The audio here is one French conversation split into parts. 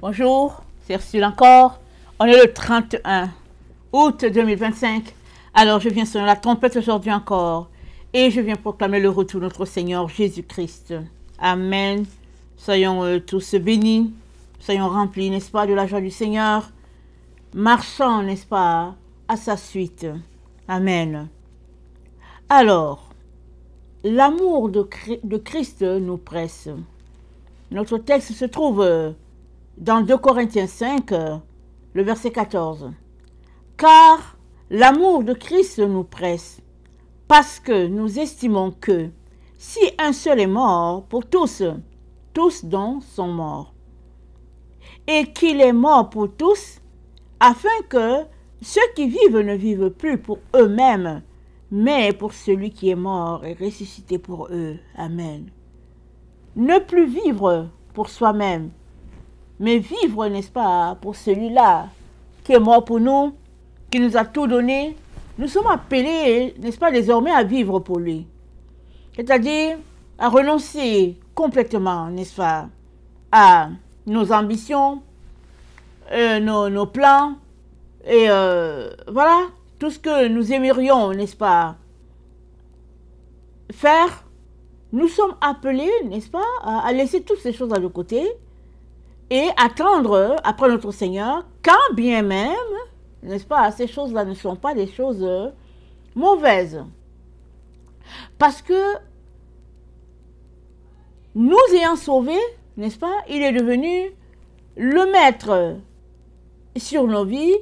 Bonjour, c'est Ursule encore. On est le 31 août 2025. Alors je viens sonner la trompette aujourd'hui encore. Et je viens proclamer le retour de notre Seigneur Jésus-Christ. Amen. Soyons tous bénis. Soyons remplis, n'est-ce pas, de la joie du Seigneur. Marchons, n'est-ce pas, à sa suite. Amen. Alors, l'amour de Christ nous presse. Notre texte se trouve dans 2 Corinthiens 5, le verset 14. Car l'amour de Christ nous presse, parce que nous estimons que si un seul est mort pour tous, tous donc sont morts. Et qu'il est mort pour tous, afin que ceux qui vivent ne vivent plus pour eux-mêmes, mais pour celui qui est mort et ressuscité pour eux. Amen. Ne plus vivre pour soi-même, mais vivre, n'est-ce pas, pour celui-là qui est mort pour nous, qui nous a tout donné. Nous sommes appelés, n'est-ce pas, désormais à vivre pour lui. C'est-à-dire à renoncer complètement, n'est-ce pas, à nos ambitions, nos plans, et voilà, tout ce que nous aimerions, n'est-ce pas, faire. Nous sommes appelés, n'est-ce pas, à laisser toutes ces choses de côté et attendre après notre Seigneur, quand bien même, n'est-ce pas, ces choses-là ne sont pas des choses mauvaises. Parce que nous ayant sauvés, n'est-ce pas, il est devenu le maître sur nos vies,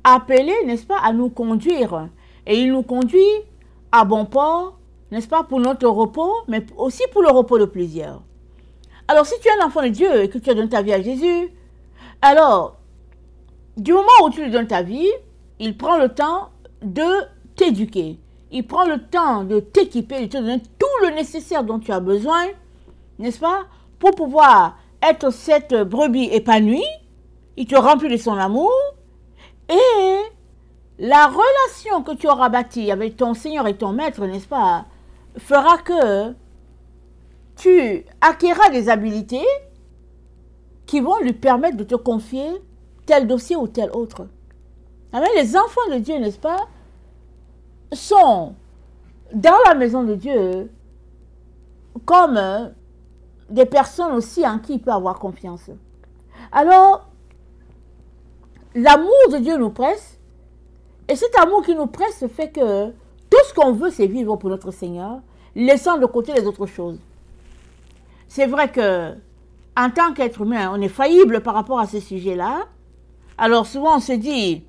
appelé, n'est-ce pas, à nous conduire. Et il nous conduit à bon port, n'est-ce pas, pour notre repos, mais aussi pour le repos de plusieurs. Alors, si tu es un enfant de Dieu et que tu as donné ta vie à Jésus, alors, du moment où tu lui donnes ta vie, il prend le temps de t'éduquer. Il prend le temps de t'équiper, de te donner tout le nécessaire dont tu as besoin, n'est-ce pas, pour pouvoir être cette brebis épanouie. Il te remplit de son amour. Et la relation que tu auras bâtie avec ton Seigneur et ton Maître, n'est-ce pas, fera que tu acquéras des habilités qui vont lui permettre de te confier tel dossier ou tel autre. Amen. Les enfants de Dieu, n'est-ce pas, sont dans la maison de Dieu comme des personnes aussi en qui il peut avoir confiance. Alors, l'amour de Dieu nous presse, et cet amour qui nous presse fait que tout ce qu'on veut, c'est vivre pour notre Seigneur, laissant de côté les autres choses. C'est vrai que, en tant qu'être humain, on est faillible par rapport à ces sujets-là. Alors souvent, on se dit,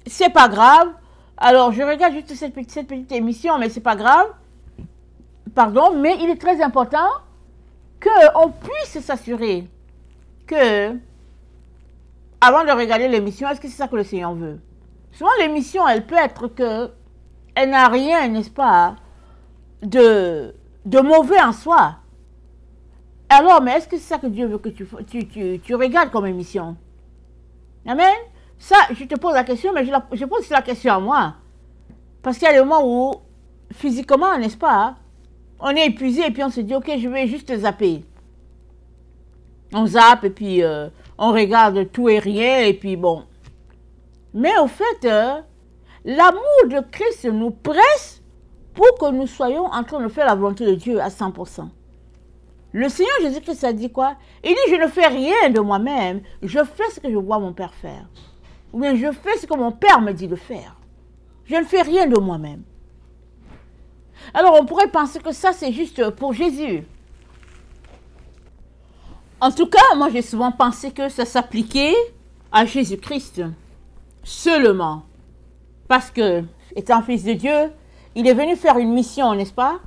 c'est pas grave. Alors, je regarde juste cette petite émission, mais c'est pas grave. Pardon, mais il est très important qu'on puisse s'assurer que, avant de regarder l'émission, est-ce que c'est ça que le Seigneur veut? Souvent, l'émission, elle peut être que elle n'a rien, n'est-ce pas, de mauvais en soi. Alors, mais est-ce que c'est ça que Dieu veut que tu regardes comme émission? Amen. Ça, je te pose la question, mais je pose la question à moi. Parce qu'il y a des moments où, physiquement, n'est-ce pas, on est épuisé et puis on se dit, ok, je vais juste zapper. On zappe et puis on regarde tout et rien et puis bon. Mais au fait, l'amour de Christ nous presse pour que nous soyons en train de faire la volonté de Dieu à 100%. Le Seigneur Jésus-Christ a dit quoi? Il dit, je ne fais rien de moi-même, je fais ce que je vois mon Père faire. Ou bien je fais ce que mon Père me dit de faire. Je ne fais rien de moi-même. Alors on pourrait penser que ça c'est juste pour Jésus. En tout cas, moi j'ai souvent pensé que ça s'appliquait à Jésus-Christ seulement. Parce que, étant fils de Dieu, il est venu faire une mission, n'est-ce pas?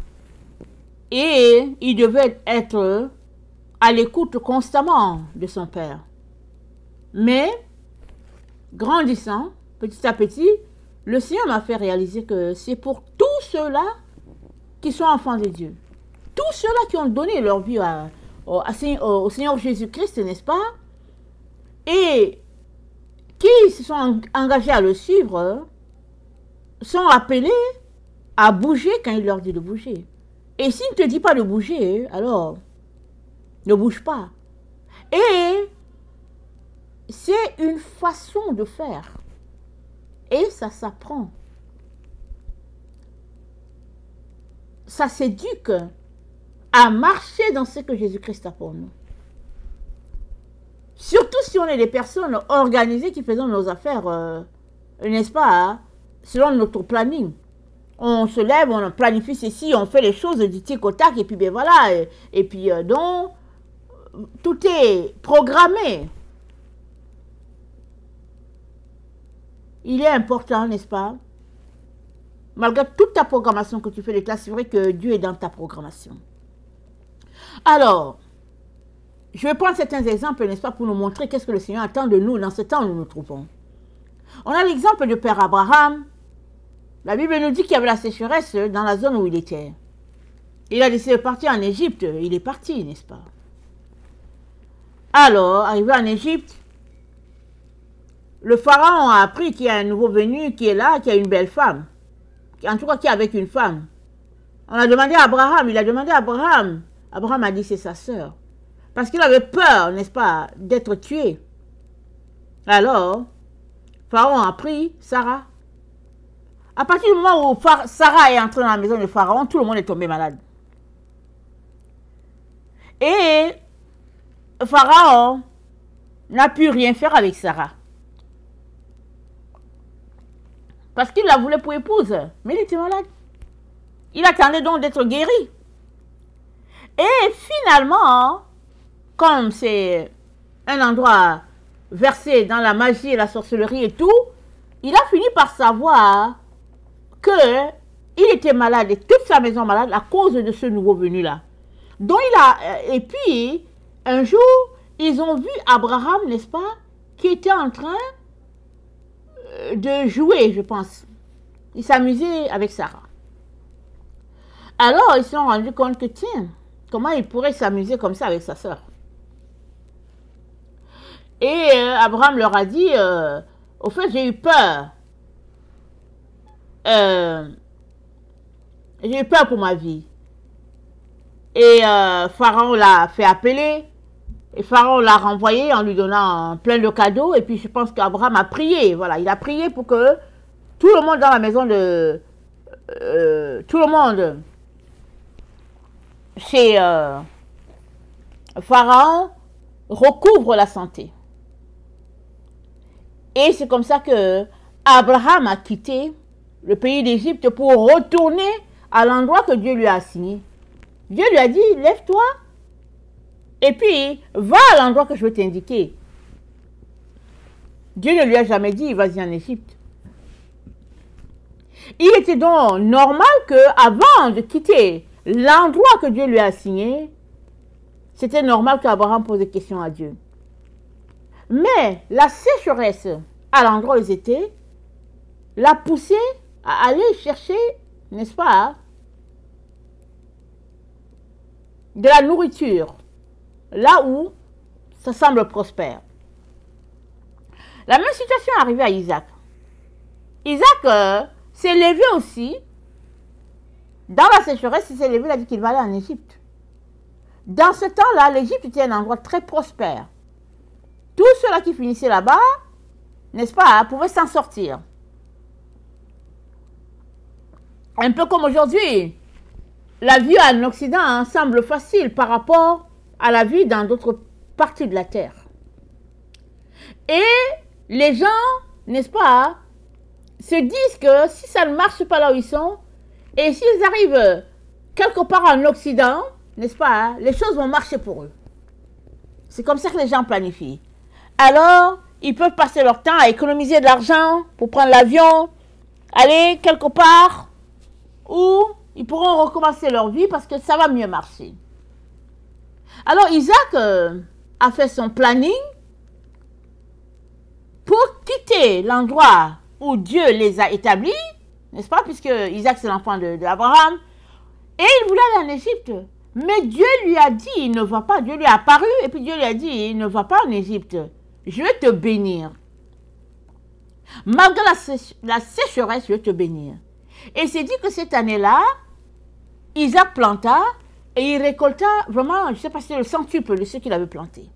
Et il devait être à l'écoute constamment de son Père. Mais, grandissant, petit à petit, le Seigneur m'a fait réaliser que c'est pour tous ceux-là qui sont enfants de Dieu. Tous ceux-là qui ont donné leur vie au Seigneur Jésus-Christ, n'est-ce pas? Et qui se sont engagés à le suivre, sont appelés à bouger quand il leur dit de bouger. Et s'il ne te dit pas de bouger, alors ne bouge pas. Et c'est une façon de faire. Et ça s'apprend. Ça s'éduque à marcher dans ce que Jésus-Christ a pour nous. Surtout si on est des personnes organisées qui faisons nos affaires, n'est-ce pas, selon notre planning. On se lève, on planifie ceci, on fait les choses du tic au tac, et puis ben voilà, et puis donc, tout est programmé. Il est important, n'est-ce pas, malgré toute ta programmation que tu fais de classe, c'est vrai que Dieu est dans ta programmation. Alors, je vais prendre certains exemples, n'est-ce pas, pour nous montrer qu'est-ce que le Seigneur attend de nous dans ce temps où nous nous trouvons. On a l'exemple du Père Abraham. La Bible nous dit qu'il y avait la sécheresse dans la zone où il était. Il a décidé de partir en Égypte. Il est parti, n'est-ce pas? Alors, arrivé en Égypte, le pharaon a appris qu'il y a un nouveau venu qui est là, qui a une belle femme. En tout cas, qui est avec une femme. On a demandé à Abraham, il a demandé à Abraham. Abraham a dit c'est sa sœur. Parce qu'il avait peur, n'est-ce pas, d'être tué. Alors, Pharaon a pris Sarah. À partir du moment où Sarah est entrée dans la maison de Pharaon, tout le monde est tombé malade. Et Pharaon n'a pu rien faire avec Sarah. Parce qu'il la voulait pour épouse, mais il était malade. Il attendait donc d'être guéri. Et finalement, comme c'est un endroit versé dans la magie et la sorcellerie et tout, il a fini par savoir qu'il était malade et toute sa maison malade à cause de ce nouveau venu-là. Donc et puis, un jour, ils ont vu Abraham, n'est-ce pas, qui était en train de jouer, je pense. Il s'amusait avec Sarah. Alors, ils se sont rendus compte que, tiens, comment il pourrait s'amuser comme ça avec sa sœur? Et Abraham leur a dit, au fait, j'ai eu peur. J'ai eu peur pour ma vie. Et Pharaon l'a fait appeler. Et Pharaon l'a renvoyé en lui donnant plein de cadeaux. Et puis je pense qu'Abraham a prié. Voilà, il a prié pour que tout le monde dans la maison de... tout le monde chez Pharaon recouvre la santé. Et c'est comme ça que Abraham a quitté le pays d'Égypte pour retourner à l'endroit que Dieu lui a assigné. Dieu lui a dit, lève-toi et puis va à l'endroit que je veux t'indiquer. Dieu ne lui a jamais dit, vas-y en Égypte. Il était donc normal qu'avant de quitter l'endroit que Dieu lui a assigné, c'était normal qu'Abraham pose des questions à Dieu. Mais la sécheresse à l'endroit où ils étaient l'a poussé à aller chercher, n'est-ce pas, de la nourriture, là où ça semble prospère. La même situation est arrivée à Isaac. Isaac s'est levé aussi, dans la sécheresse, il s'est levé, il a dit qu'il va aller en Égypte. Dans ce temps-là, l'Égypte était un endroit très prospère. Tous ceux-là qui finissaient là-bas, n'est-ce pas, pouvaient s'en sortir. Un peu comme aujourd'hui, la vie en Occident semble facile par rapport à la vie dans d'autres parties de la Terre. Et les gens, n'est-ce pas, se disent que si ça ne marche pas là où ils sont, et s'ils arrivent quelque part en Occident, n'est-ce pas, les choses vont marcher pour eux. C'est comme ça que les gens planifient. Alors, ils peuvent passer leur temps à économiser de l'argent pour prendre l'avion, aller quelque part où ils pourront recommencer leur vie parce que ça va mieux marcher. Alors, Isaac a fait son planning pour quitter l'endroit où Dieu les a établis, n'est-ce pas, puisque Isaac c'est l'enfant d'Abraham, et il voulait aller en Égypte. Mais Dieu lui a dit, il ne va pas. Dieu lui a apparu et puis Dieu lui a dit, il ne va pas en Égypte. Je vais te bénir. Malgré la sécheresse, je vais te bénir. Et c'est dit que cette année-là, Isaac planta et il récolta vraiment, je ne sais pas si c'est le centuple de ce qu'il avait planté.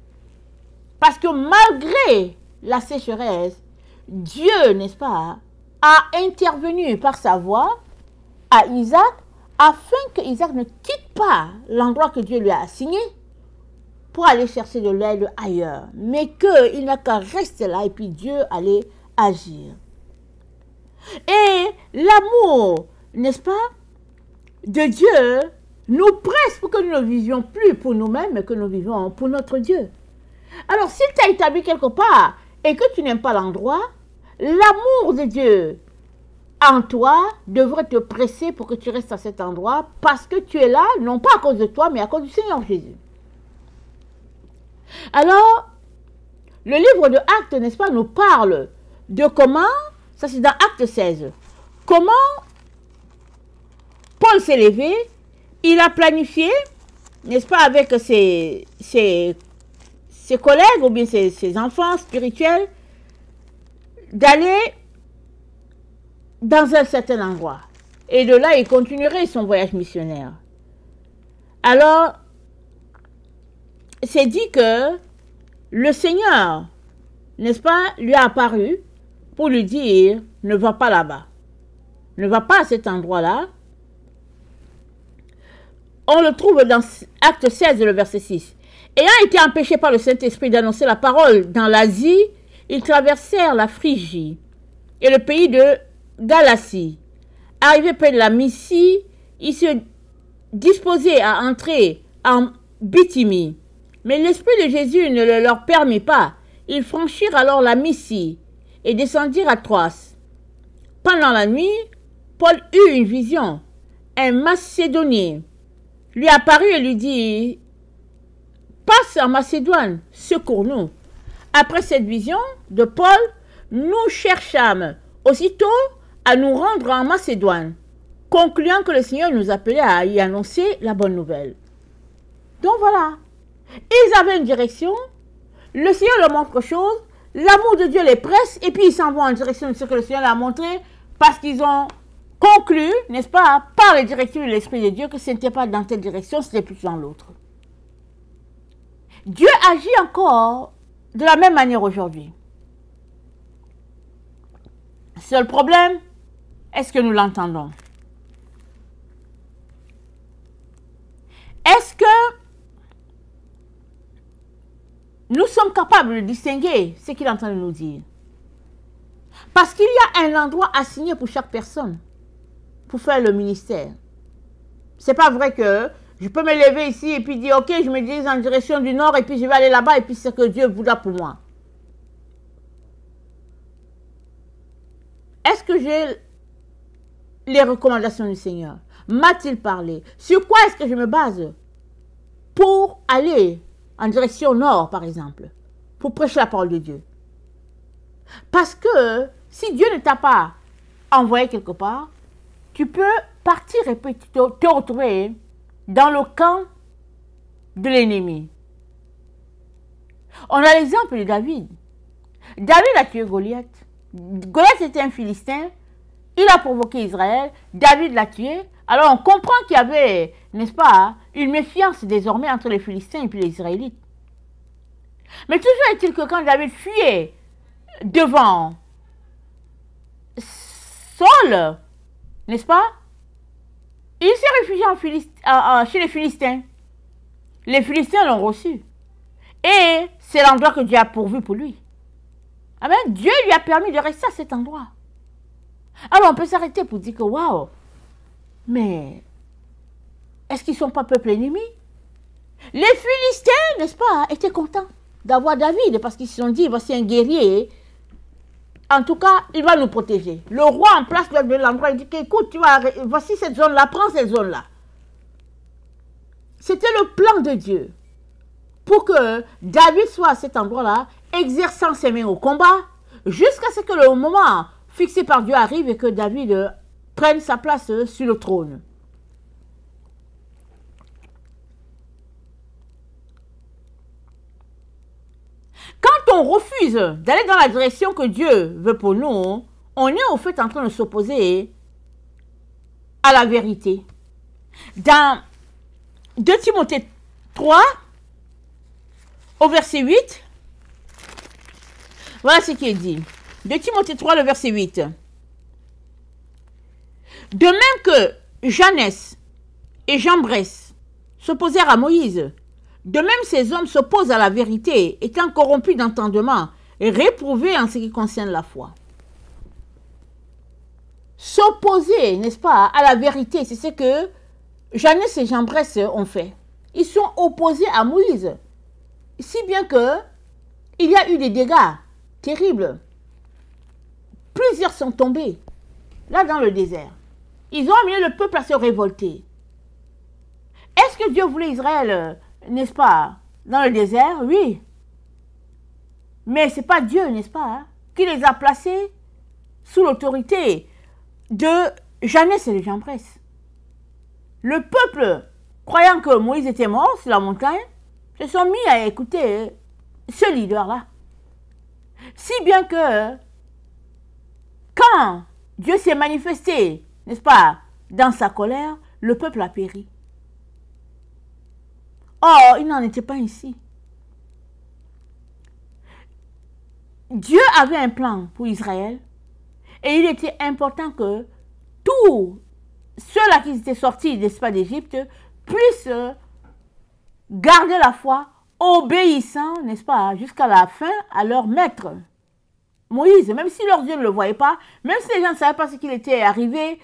Parce que malgré la sécheresse, Dieu, n'est-ce pas, a intervenu par sa voix à Isaac afin que Isaac ne quitte pas l'endroit que Dieu lui a assigné pour aller chercher de l'aide ailleurs. Mais qu'il n'a qu'à rester là et puis Dieu allait agir. Et l'amour, n'est-ce pas, de Dieu nous presse pour que nous ne vivions plus pour nous-mêmes, mais que nous vivons pour notre Dieu. Alors, s'il t'a établi quelque part et que tu n'aimes pas l'endroit, l'amour de Dieu en toi devrait te presser pour que tu restes à cet endroit parce que tu es là, non pas à cause de toi, mais à cause du Seigneur Jésus. Alors, le livre de Actes, n'est-ce pas, nous parle de comment, ça c'est dans Acte 16, comment Paul s'est levé, il a planifié, n'est-ce pas, avec ses collègues ou bien ses enfants spirituels, d'aller dans un certain endroit. Et de là, il continuerait son voyage missionnaire. Alors, c'est dit que le Seigneur, n'est-ce pas, lui a apparu pour lui dire, ne va pas là-bas. Ne va pas à cet endroit-là. On le trouve dans Acte 16, le verset 6. Ayant été empêchés par le Saint-Esprit d'annoncer la parole dans l'Asie, ils traversèrent la Phrygie et le pays de Galatie. Arrivés près de la Mysie, ils se disposaient à entrer en Bithynie. Mais l'Esprit de Jésus ne le leur permit pas. Ils franchirent alors la Mysie et descendirent à Troas. Pendant la nuit, Paul eut une vision. Un Macédonien lui apparut et lui dit, « Passe en Macédoine, secours-nous. » Après cette vision de Paul, nous cherchâmes aussitôt à nous rendre en Macédoine, concluant que le Seigneur nous appelait à y annoncer la bonne nouvelle. Donc voilà, ils avaient une direction, le Seigneur leur montre quelque chose, l'amour de Dieu les presse, et puis ils s'en vont en direction de ce que le Seigneur leur a montré, parce qu'ils ont conclu, n'est-ce pas, par les directives de l'Esprit de Dieu, que ce n'était pas dans telle direction, c'était plus dans l'autre. Dieu agit encore de la même manière aujourd'hui. Seul problème, est-ce que nous l'entendons? Est-ce que nous sommes capables de distinguer ce qu'il est en train de nous dire? Parce qu'il y a un endroit assigné pour chaque personne pour faire le ministère. C'est pas vrai que je peux me lever ici et puis dire, ok, je me dirige en direction du nord et puis je vais aller là-bas et puis c'est ce que Dieu voudra pour moi. Est-ce que j'ai les recommandations du Seigneur? M'a-t-il parlé? Sur quoi est-ce que je me base pour aller en direction nord, par exemple, pour prêcher la parole de Dieu? Parce que si Dieu ne t'a pas envoyé quelque part, tu peux partir et puis te retrouver dans le camp de l'ennemi. On a l'exemple de David. David a tué Goliath. Goliath était un Philistin. Il a provoqué Israël. David l'a tué. Alors on comprend qu'il y avait, n'est-ce pas, une méfiance désormais entre les Philistins et puis les Israélites. Mais toujours est-il que quand David fuyait devant Saul, n'est-ce pas, il s'est réfugié chez les Philistins. Les Philistins l'ont reçu. Et c'est l'endroit que Dieu a pourvu pour lui. Amen. Dieu lui a permis de rester à cet endroit. Alors on peut s'arrêter pour dire que waouh, mais est-ce qu'ils ne sont pas peuple ennemi? Les Philistins, n'est-ce pas, étaient contents d'avoir David parce qu'ils se sont dit, voici un guerrier. En tout cas, il va nous protéger. Le roi en place de l'endroit, il dit, écoute, voici cette zone-là, prends cette zone-là. C'était le plan de Dieu pour que David soit à cet endroit-là, exerçant ses mains au combat, jusqu'à ce que le moment fixé par Dieu arrive et que David prenne sa place sur le trône. Quand on refuse d'aller dans la direction que Dieu veut pour nous, on est au fait en train de s'opposer à la vérité. Dans 2 Timothée 3, au verset 8, Voilà ce qui est dit. De Timothée 3, le verset 8. De même que Jeannès et Jambres s'opposèrent à Moïse, de même ces hommes s'opposent à la vérité, étant corrompus d'entendement et réprouvés en ce qui concerne la foi. S'opposer, n'est-ce pas, à la vérité, c'est ce que Jeannès et Jambres ont fait. Ils sont opposés à Moïse, si bien que il y a eu des dégâts terribles. Plusieurs sont tombés, là dans le désert. Ils ont amené le peuple à se révolter. Est-ce que Dieu voulait Israël, n'est-ce pas, dans le désert? Oui. Mais ce n'est pas Dieu, n'est-ce pas, hein, qui les a placés sous l'autorité de Jeannès et de Jambres. Le peuple, croyant que Moïse était mort sur la montagne, se sont mis à écouter ce leader-là. Si bien que, quand Dieu s'est manifesté, n'est-ce pas, dans sa colère, le peuple a péri. Or, il n'en était pas ainsi. Dieu avait un plan pour Israël et il était important que tous ceux-là qui étaient sortis, n'est-ce pas, d'Égypte puissent garder la foi, obéissant, n'est-ce pas, jusqu'à la fin à leur maître. Moïse, même si leurs yeux ne le voyaient pas, même si les gens ne savaient pas ce qui lui était arrivé,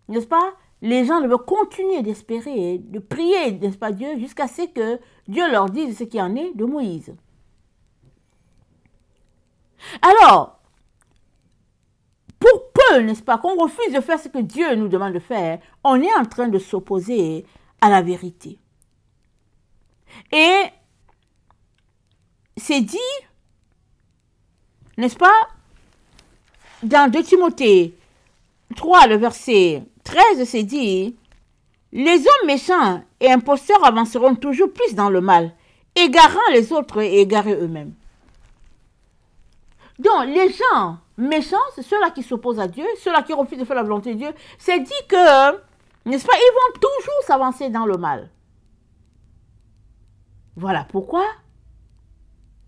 n'est-ce pas, les gens devaient continuer d'espérer, de prier, n'est-ce pas, Dieu, jusqu'à ce que Dieu leur dise ce qui en est de Moïse. Alors, pour peu, n'est-ce pas, qu'on refuse de faire ce que Dieu nous demande de faire, on est en train de s'opposer à la vérité. Et c'est dit, n'est-ce pas, dans 2 Timothée 3, le verset 13, c'est dit, les hommes méchants et imposteurs avanceront toujours plus dans le mal, égarant les autres et égarés eux-mêmes. Donc, les gens méchants, c'est ceux-là qui s'opposent à Dieu, ceux-là qui refusent de faire la volonté de Dieu, c'est dit que, n'est-ce pas, ils vont toujours s'avancer dans le mal. Voilà pourquoi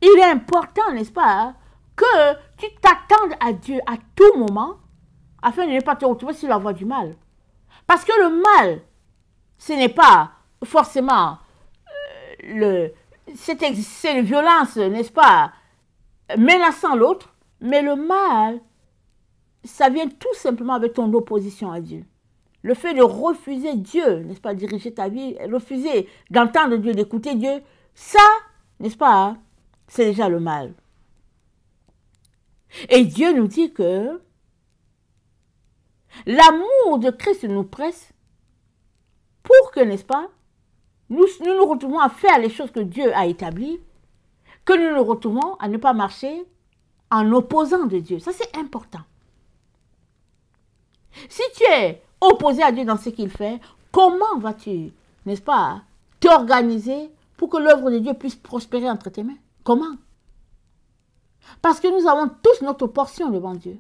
il est important, n'est-ce pas, que tu t'attendes à Dieu à tout moment, afin de ne pas te retrouver sur la voie du mal. Parce que le mal, ce n'est pas forcément cette violence, n'est-ce pas, menaçant l'autre, mais le mal, ça vient tout simplement avec ton opposition à Dieu. Le fait de refuser Dieu, n'est-ce pas, diriger ta vie, refuser d'entendre Dieu, d'écouter Dieu, ça, n'est-ce pas, c'est déjà le mal. Et Dieu nous dit que l'amour de Christ nous presse pour que, n'est-ce pas, nous nous retrouvons à faire les choses que Dieu a établies, que nous nous retrouvons à ne pas marcher en opposant de Dieu. Ça, c'est important. Si tu es opposé à Dieu dans ce qu'il fait, comment vas-tu, n'est-ce pas, t'organiser pour que l'œuvre de Dieu puisse prospérer entre tes mains? Comment? Parce que nous avons tous notre portion devant Dieu.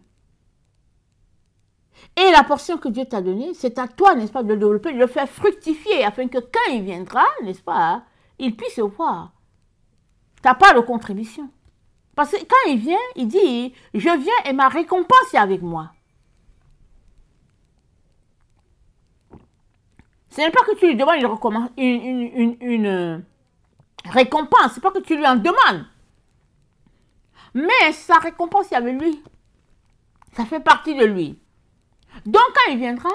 Et la portion que Dieu t'a donnée, c'est à toi, n'est-ce pas, de le développer, de le faire fructifier, afin que quand il viendra, n'est-ce pas, il puisse voir ta part de contribution. Parce que quand il vient, il dit, je viens et ma récompense est avec moi. Ce n'est pas que tu lui demandes une récompense, ce n'est pas que tu lui en demandes. Mais sa récompense est avec lui. Ça fait partie de lui. Donc quand il viendra,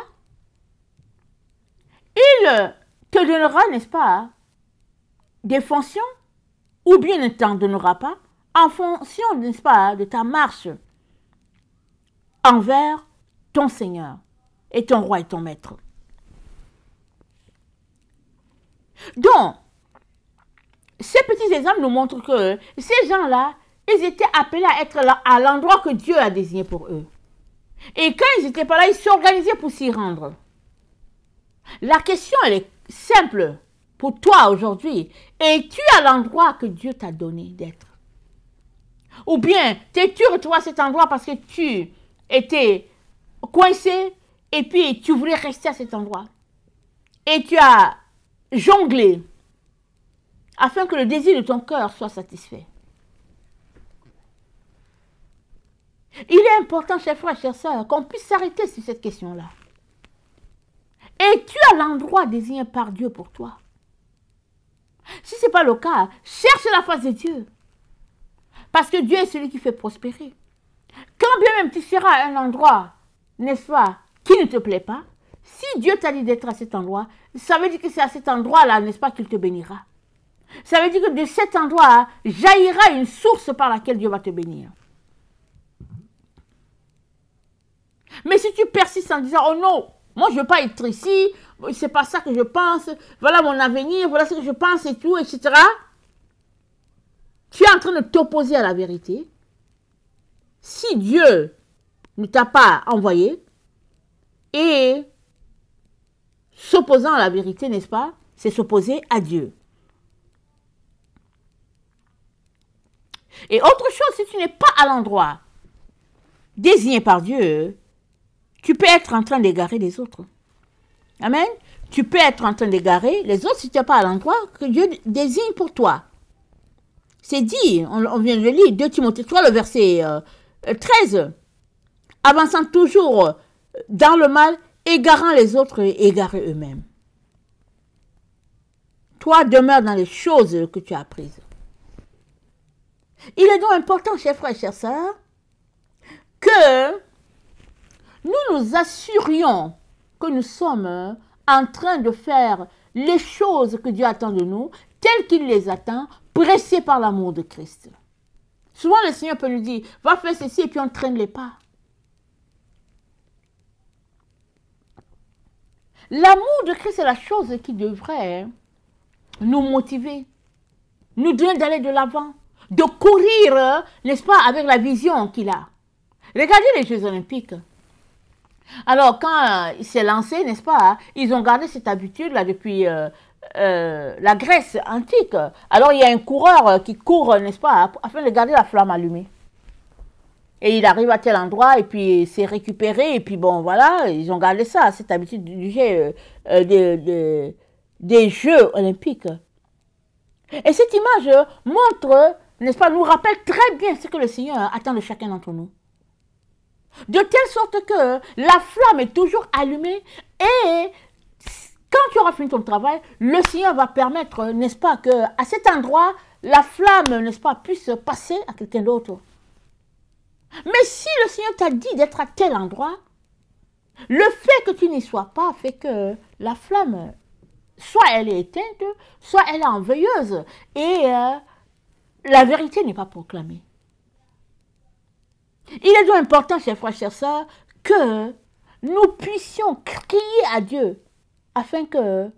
il te donnera, n'est-ce pas, des fonctions, ou bien ne t'en donnera pas, en fonction, n'est-ce pas, de ta marche envers ton Seigneur et ton roi et ton maître. Donc, ces petits exemples nous montrent que ces gens-là, ils étaient appelés à être là, à l'endroit que Dieu a désigné pour eux. Et quand ils n'étaient pas là, ils s'organisaient pour s'y rendre. La question, elle est simple pour toi aujourd'hui. Es-tu à l'endroit que Dieu t'a donné d'être? Ou bien, t'es-tu retrouvé à cet endroit parce que tu étais coincé et puis tu voulais rester à cet endroit? Et tu as jonglé afin que le désir de ton cœur soit satisfait. Il est important, chers frères, chers sœurs, qu'on puisse s'arrêter sur cette question-là. Es-tu à l'endroit désigné par Dieu pour toi? Si ce n'est pas le cas, cherche la face de Dieu. Parce que Dieu est celui qui fait prospérer. Quand bien même tu seras à un endroit, n'est-ce pas, qui ne te plaît pas, si Dieu t'a dit d'être à cet endroit, ça veut dire que c'est à cet endroit-là, n'est-ce pas, qu'il te bénira. Ça veut dire que de cet endroit jaillira une source par laquelle Dieu va te bénir. Mais si tu persistes en disant, oh non, moi je ne veux pas être ici, c'est pas ça que je pense, voilà mon avenir, voilà ce que je pense et tout, etc. Tu es en train de t'opposer à la vérité. Si Dieu ne t'a pas envoyé, et s'opposant à la vérité, n'est-ce pas, c'est s'opposer à Dieu. Et autre chose, si tu n'es pas à l'endroit désigné par Dieu, tu peux être en train d'égarer les autres. Amen. Tu peux être en train d'égarer les autres si tu n'es pas à l'endroit que Dieu désigne pour toi. C'est dit, on vient de le lire, 2 Timothée 3, le verset 13. Avançant toujours dans le mal, égarant les autres et égarés eux-mêmes. Toi, demeure dans les choses que tu as apprises. Il est donc important, chers frères et chères sœurs, que nous nous assurions que nous sommes en train de faire les choses que Dieu attend de nous, telles qu'il les attend, pressés par l'amour de Christ. Souvent, le Seigneur peut nous dire, va faire ceci, et puis on traîne les pas. L'amour de Christ est la chose qui devrait nous motiver, nous donner d'aller de l'avant, de courir, n'est-ce pas, avec la vision qu'il a. Regardez les Jeux Olympiques. Alors, quand il s'est lancé, n'est-ce pas, ils ont gardé cette habitude-là depuis la Grèce antique. Alors, il y a un coureur qui court, n'est-ce pas, afin de garder la flamme allumée. Et il arrive à tel endroit, et puis c'est récupéré, et puis bon, voilà, ils ont gardé ça, cette habitude du jeu, des Jeux Olympiques. Et cette image montre, n'est-ce pas, nous rappelle très bien ce que le Seigneur attend de chacun d'entre nous. De telle sorte que la flamme est toujours allumée et quand tu auras fini ton travail, le Seigneur va permettre, n'est-ce pas, qu'à cet endroit, la flamme, n'est-ce pas, puisse passer à quelqu'un d'autre. Mais si le Seigneur t'a dit d'être à tel endroit, le fait que tu n'y sois pas fait que la flamme, soit elle est éteinte, soit elle est en veilleuse et la vérité n'est pas proclamée. Il est donc important, chers frères, chères sœurs, que nous puissions crier à Dieu afin que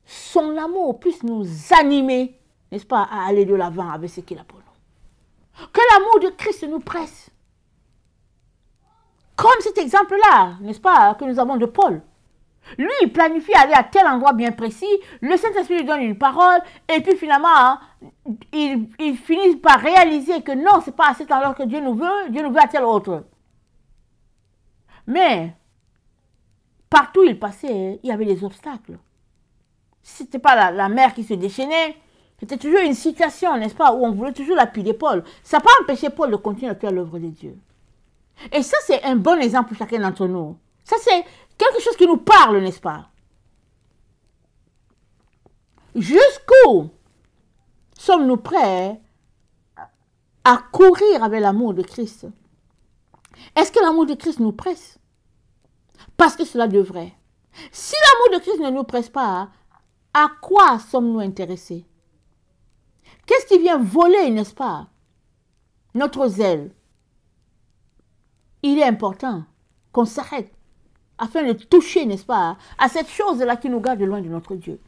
son amour puisse nous animer, n'est-ce pas, à aller de l'avant avec ce qu'il a pour nous. Que l'amour de Christ nous presse. Comme cet exemple-là, n'est-ce pas, que nous avons de Paul. Lui, il planifie aller à tel endroit bien précis, le Saint-Esprit lui donne une parole, et puis finalement, il finit par réaliser que non, ce n'est pas à cet endroit que Dieu nous veut à tel autre. Mais, partout où il passait, il y avait des obstacles. Ce n'était pas la mer qui se déchaînait, c'était toujours une situation, n'est-ce pas, où on voulait toujours l'appui de Paul. Ça n'a pas empêché Paul de continuer à faire l'œuvre de Dieu. Et ça, c'est un bon exemple pour chacun d'entre nous. Ça, c'est quelque chose qui nous parle, n'est-ce pas? Jusqu'où sommes-nous prêts à courir avec l'amour de Christ? Est-ce que l'amour de Christ nous presse? Parce que cela devrait. Si l'amour de Christ ne nous presse pas, à quoi sommes-nous intéressés? Qu'est-ce qui vient voler, n'est-ce pas, notre zèle? Il est important qu'on s'arrête afin de toucher, n'est-ce pas, à cette chose-là qui nous garde loin de notre Dieu.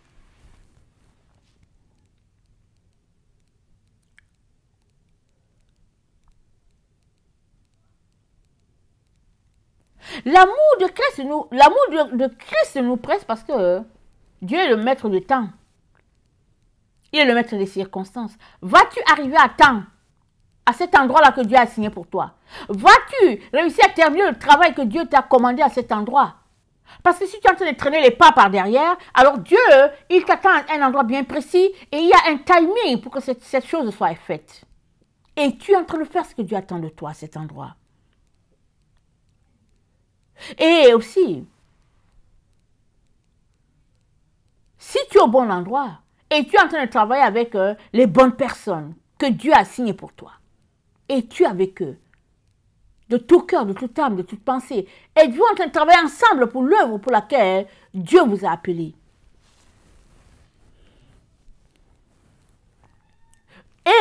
L'amour de Christ nous presse parce que Dieu est le maître du temps. Il est le maître des circonstances. Vas-tu arriver à temps à cet endroit-là que Dieu a signé pour toi? Vas-tu réussir à terminer le travail que Dieu t'a commandé à cet endroit? Parce que si tu es en train de traîner les pas par derrière, alors Dieu, il t'attend à un endroit bien précis et il y a un timing pour que cette chose soit faite. Et tu es en train de faire ce que Dieu attend de toi à cet endroit. Et aussi, si tu es au bon endroit et tu es en train de travailler avec les bonnes personnes que Dieu a signées pour toi, et tu es avec eux, de tout cœur, de toute âme, de toute pensée, et vous êtes en train de travailler ensemble pour l'œuvre pour laquelle Dieu vous a appelé.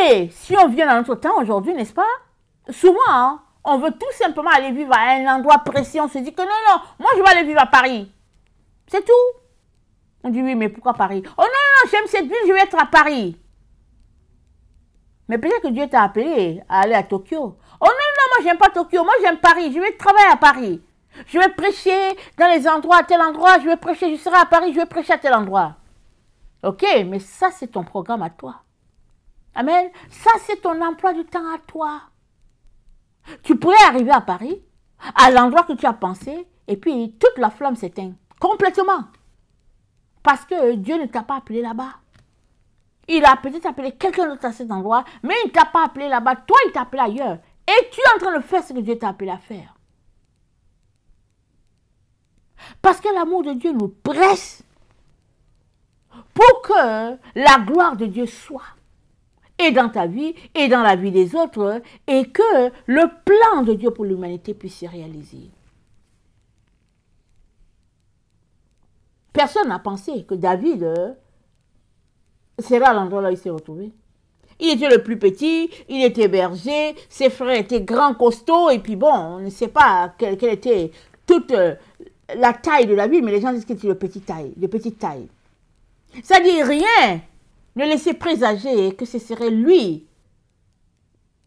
Et si on vient dans notre temps aujourd'hui, n'est-ce pas? Souvent, hein, on veut tout simplement aller vivre à un endroit précis. On se dit que non, non, moi je vais aller vivre à Paris. C'est tout. On dit oui, mais pourquoi Paris? Oh non, non, j'aime cette ville, je vais être à Paris. Mais peut-être que Dieu t'a appelé à aller à Tokyo. Oh non, non, moi j'aime pas Tokyo, moi j'aime Paris, je vais travailler à Paris. Je vais prêcher dans les endroits, à tel endroit, je vais prêcher, je serai à Paris, je vais prêcher à tel endroit. Ok, mais ça c'est ton programme à toi. Amen. Ça c'est ton emploi du temps à toi. Tu pourrais arriver à Paris, à l'endroit que tu as pensé, et puis toute la flamme s'éteint. Complètement. Parce que Dieu ne t'a pas appelé là-bas. Il a peut-être appelé quelqu'un d'autre à cet endroit, mais il ne t'a pas appelé là-bas. Toi, il t'a appelé ailleurs. Et tu es en train de faire ce que Dieu t'a appelé à faire. Parce que l'amour de Dieu nous presse pour que la gloire de Dieu soit. Et dans ta vie, et dans la vie des autres, et que le plan de Dieu pour l'humanité puisse se réaliser. Personne n'a pensé que David serait à l'endroit là où il s'est retrouvé. Il était le plus petit, il était berger, ses frères étaient grands, costauds, et puis bon, on ne sait pas quelle était toute la taille de la ville, mais les gens disent qu'il était de petite taille. Ça dit rien ne laissait présager que ce serait lui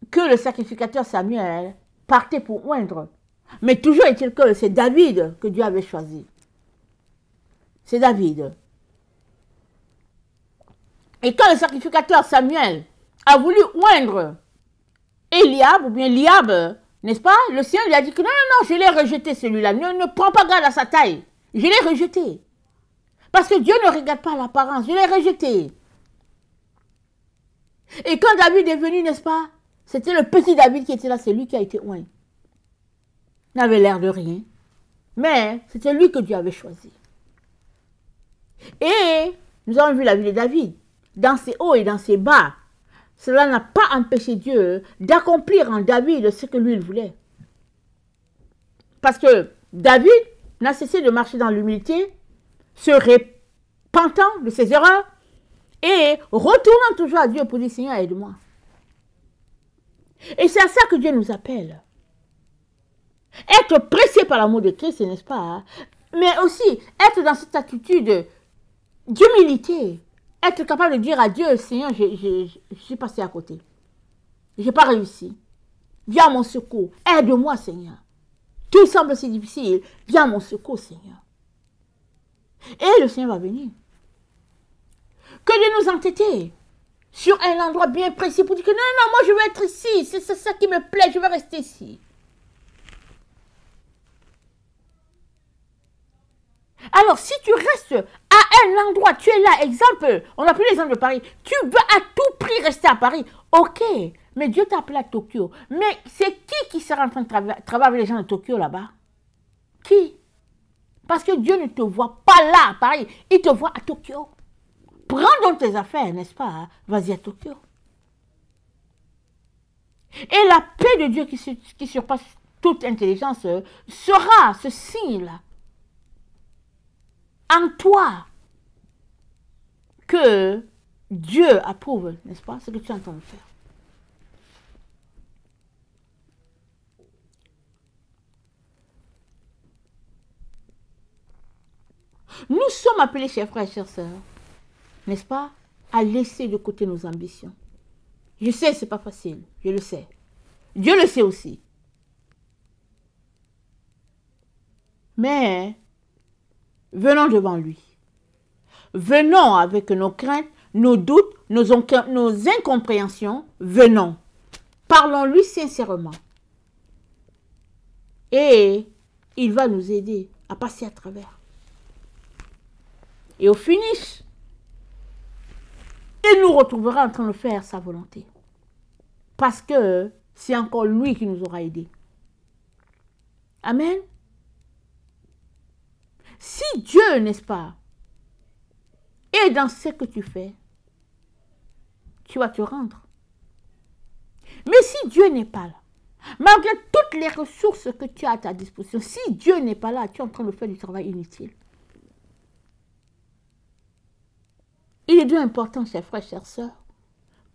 que le sacrificateur Samuel partait pour oindre. Mais toujours est-il que c'est David que Dieu avait choisi. C'est David. Et quand le sacrificateur Samuel a voulu oindre Eliab, ou bien Liab, n'est-ce pas? Le Seigneur lui a dit que non, non, non, je l'ai rejeté celui-là. Ne prends pas garde à sa taille. Je l'ai rejeté. Parce que Dieu ne regarde pas l'apparence. Je l'ai rejeté. Et quand David est venu, n'est-ce pas? C'était le petit David qui était là, c'est lui qui a été oint. Il n'avait l'air de rien. Mais c'était lui que Dieu avait choisi. Et nous avons vu la vie de David. Dans ses hauts et dans ses bas. Cela n'a pas empêché Dieu d'accomplir en David ce que lui il voulait. Parce que David n'a cessé de marcher dans l'humilité, se repentant de ses erreurs, et retournant toujours à Dieu pour dire, Seigneur, aide-moi. Et c'est à ça que Dieu nous appelle. Être pressé par l'amour de Christ, n'est-ce pas? Hein? Mais aussi être dans cette attitude d'humilité. Être capable de dire à Dieu, Seigneur, je suis passé à côté. Je n'ai pas réussi. Viens à mon secours. Aide-moi, Seigneur. Tout semble si difficile. Viens à mon secours, Seigneur. Et le Seigneur va venir. Que Dieu nous entêter sur un endroit bien précis pour dire que non, non, moi je veux être ici. C'est ça qui me plaît, je veux rester ici. Alors, si tu restes à un endroit, tu es là, exemple, on a pris l'exemple de Paris, tu veux à tout prix rester à Paris, ok, mais Dieu t'a appelé à Tokyo. Mais c'est qui sera en train de travailler avec les gens de Tokyo là-bas? Qui? Parce que Dieu ne te voit pas là à Paris, il te voit à Tokyo. Prends donc tes affaires, n'est-ce pas? Hein? Vas-y à Tokyo. Et la paix de Dieu qui surpasse toute intelligence sera ce signe-là en toi que Dieu approuve, n'est-ce pas, ce que tu es en train de faire. Nous sommes appelés, chers frères et chères sœurs, n'est-ce pas, à laisser de côté nos ambitions. Je sais, ce n'est pas facile, je le sais. Dieu le sait aussi. Mais venons devant lui. Venons avec nos craintes, nos doutes, nos incompréhensions. Venons. Parlons-lui sincèrement. Et il va nous aider à passer à travers. Et au finish, il nous retrouvera en train de faire sa volonté. Parce que c'est encore lui qui nous aura aidés. Amen. Si Dieu, n'est-ce pas, est dans ce que tu fais, tu vas te rendre. Mais si Dieu n'est pas là, malgré toutes les ressources que tu as à ta disposition, si Dieu n'est pas là, tu es en train de faire du travail inutile. Il est bien important, chers frères, chères sœurs,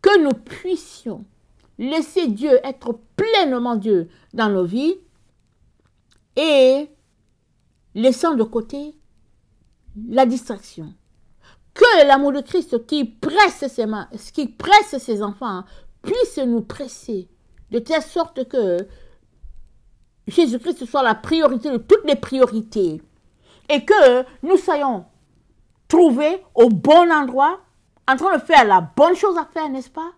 que nous puissions laisser Dieu être pleinement Dieu dans nos vies et laissant de côté la distraction. Que l'amour de Christ qui presse ses enfants puisse nous presser de telle sorte que Jésus-Christ soit la priorité de toutes les priorités et que nous soyons trouvés au bon endroit, en train de faire la bonne chose à faire, n'est-ce pas?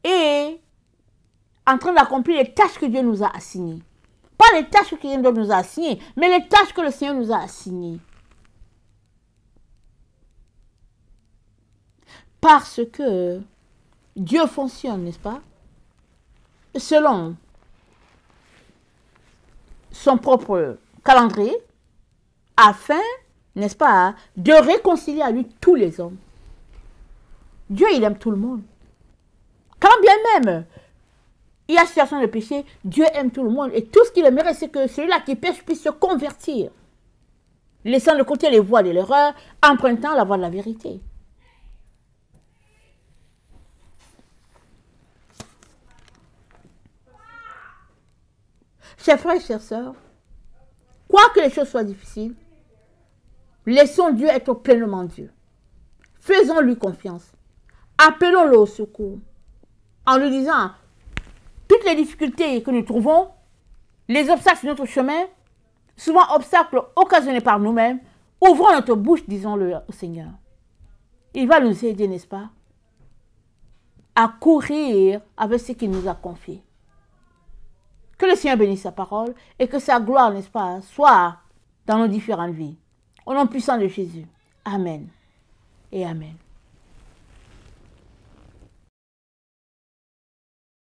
Et en train d'accomplir les tâches que Dieu nous a assignées. Pas les tâches que Dieu nous a assignées, mais les tâches que le Seigneur nous a assignées. Parce que Dieu fonctionne, n'est-ce pas? Selon son propre calendrier, afin, n'est-ce pas, de réconcilier à lui tous les hommes. Dieu, il aime tout le monde. Quand bien même il y a situation de péché, Dieu aime tout le monde. Et tout ce qu'il aimerait, c'est que celui-là qui pêche puisse se convertir, laissant de côté les voies de l'erreur, empruntant la voie de la vérité. Chers frères et chères sœurs, quoi que les choses soient difficiles, laissons Dieu être pleinement Dieu. Faisons-lui confiance. Appelons-le au secours. En lui disant, toutes les difficultés que nous trouvons, les obstacles sur notre chemin, souvent obstacles occasionnés par nous-mêmes, ouvrons notre bouche, disons-le au Seigneur. Il va nous aider, n'est-ce pas, à courir avec ce qu'il nous a confié. Que le Seigneur bénisse sa parole et que sa gloire, n'est-ce pas, soit dans nos différentes vies. Au nom puissant de Jésus. Amen et Amen.